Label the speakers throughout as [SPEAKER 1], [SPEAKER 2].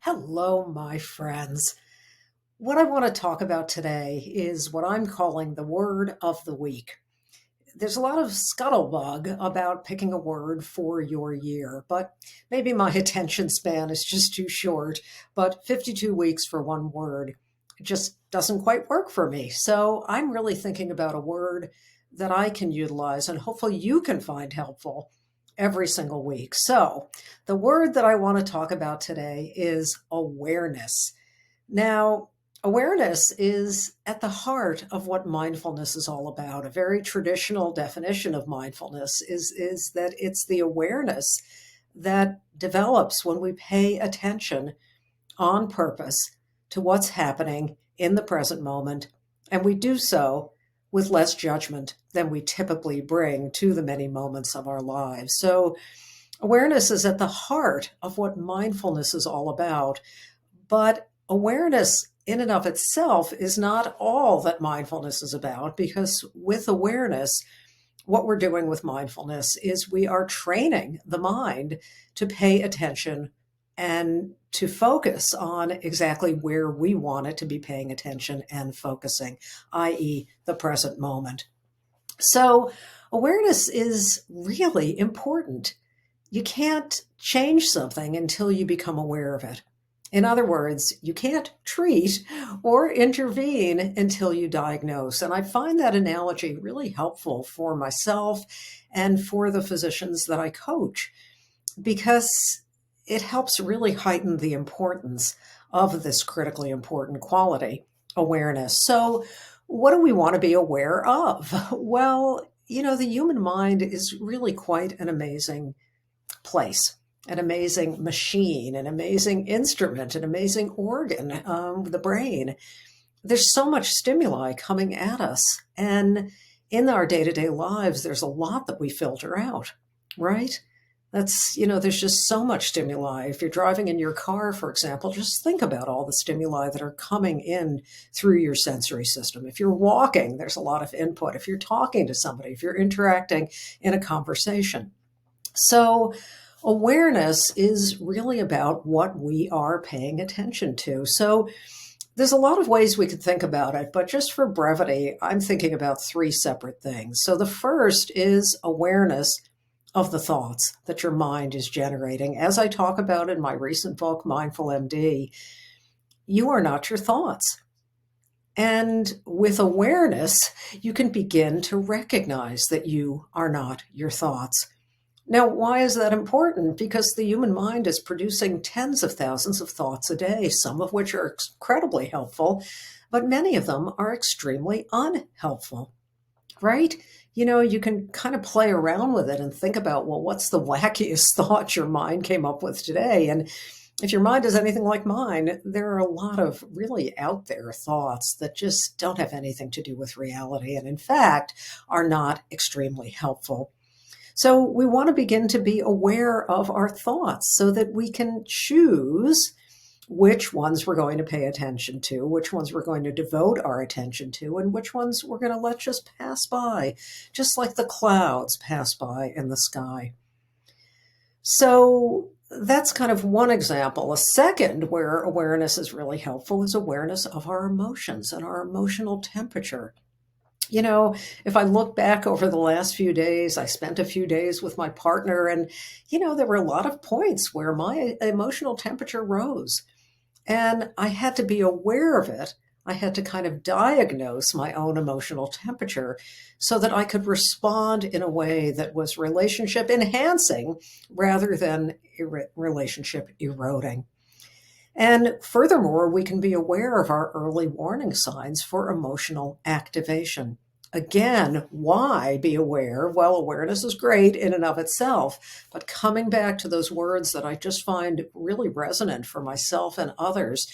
[SPEAKER 1] Hello, my friends. What I want to talk about today is what I'm calling the word of the week. There's a lot of scuttlebutt about picking a word for your year, but maybe my attention span is just too short. But 52 weeks for one word just doesn't quite work for me. So I'm really thinking about a word that I can utilize and hopefully you can find helpful every single week. So the word that I want to talk about today is awareness. Now, awareness is at the heart of what mindfulness is all about. A very traditional definition of mindfulness is that it's the awareness that develops when we pay attention on purpose to what's happening in the present moment, and we do so with less judgment than we typically bring to the many moments of our lives. So, awareness is at the heart of what mindfulness is all about. But awareness in and of itself is not all that mindfulness is about, because with awareness, what we're doing with mindfulness is we are training the mind to pay attention and to focus on exactly where we want it to be paying attention and focusing, i.e., the present moment. So, awareness is really important. You can't change something until you become aware of it. In other words, you can't treat or intervene until you diagnose. And I find that analogy really helpful for myself and for the physicians that I coach, because it helps really heighten the importance of this critically important quality, awareness. So, what do we want to be aware of? Well, the human mind is really quite an amazing place, an amazing machine, an amazing instrument, an amazing organ, the brain. There's so much stimuli coming at us. And in our day to day lives, there's a lot that we filter out, right? There's just so much stimuli. If you're driving in your car, for example, just think about all the stimuli that are coming in through your sensory system. If you're walking, there's a lot of input. If you're talking to somebody, if you're interacting in a conversation. So, awareness is really about what we are paying attention to. So, there's a lot of ways we could think about it, but just for brevity, I'm thinking about three separate things. So, the first is awareness of the thoughts that your mind is generating. As I talk about in my recent book, Mindful MD, you are not your thoughts. And with awareness, you can begin to recognize that you are not your thoughts. Now, why is that important? Because the human mind is producing tens of thousands of thoughts a day, some of which are incredibly helpful, but many of them are extremely unhelpful, right? You can kind of play around with it and think about, well, what's the wackiest thought your mind came up with today? And if your mind is anything like mine, there are a lot of really out there thoughts that just don't have anything to do with reality and, in fact, are not extremely helpful. So we want to begin to be aware of our thoughts so that we can choose which ones we're going to pay attention to, which ones we're going to devote our attention to, and which ones we're going to let just pass by, just like the clouds pass by in the sky. So that's kind of one example. A second where awareness is really helpful is awareness of our emotions and our emotional temperature. If I look back over the last few days, I spent a few days with my partner, and, there were a lot of points where my emotional temperature rose. And I had to be aware of it. I had to kind of diagnose my own emotional temperature so that I could respond in a way that was relationship enhancing rather than relationship eroding. And furthermore, we can be aware of our early warning signs for emotional activation. Again, why be aware? Well, awareness is great in and of itself, but coming back to those words that I just find really resonant for myself and others,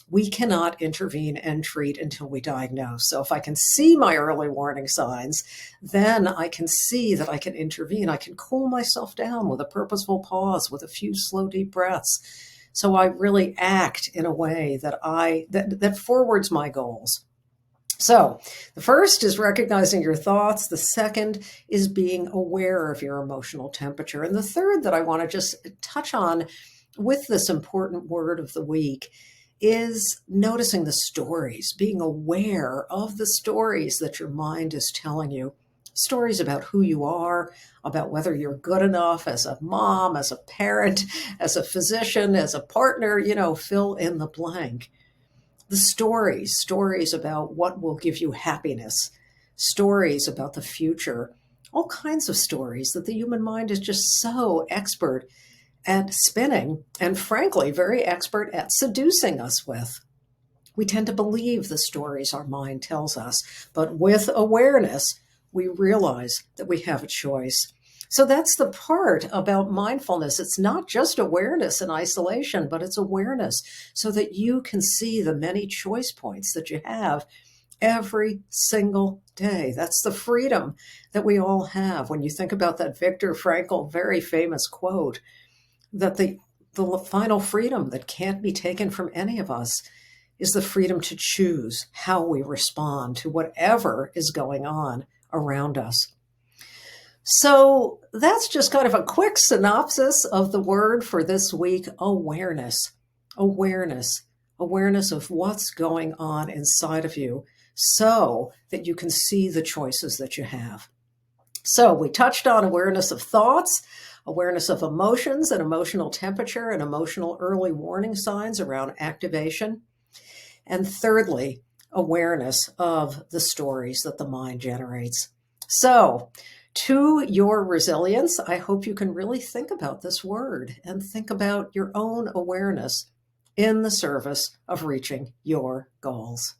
[SPEAKER 1] we cannot intervene and treat until we diagnose. So if I can see my early warning signs, then I can see that I can intervene. I can cool myself down with a purposeful pause, with a few slow, deep breaths. So I really act in a way that forwards my goals. So the first is recognizing your thoughts. The second is being aware of your emotional temperature. And the third that I want to just touch on with this important word of the week is noticing the stories, being aware of the stories that your mind is telling you. Stories about who you are, about whether you're good enough as a mom, as a parent, as a physician, as a partner, fill in the blank. The stories about what will give you happiness, stories about the future, all kinds of stories that the human mind is just so expert at spinning and, frankly, very expert at seducing us with. We tend to believe the stories our mind tells us, but with awareness, we realize that we have a choice. So that's the part about mindfulness. It's not just awareness in isolation, but it's awareness so that you can see the many choice points that you have every single day. That's the freedom that we all have. When you think about that Viktor Frankl very famous quote, that the final freedom that can't be taken from any of us is the freedom to choose how we respond to whatever is going on around us. So that's just kind of a quick synopsis of the word for this week: awareness. Awareness. Awareness of what's going on inside of you so that you can see the choices that you have. So we touched on awareness of thoughts, awareness of emotions and emotional temperature and emotional early warning signs around activation. And thirdly, awareness of the stories that the mind generates. So, to your resilience, I hope you can really think about this word and think about your own awareness in the service of reaching your goals.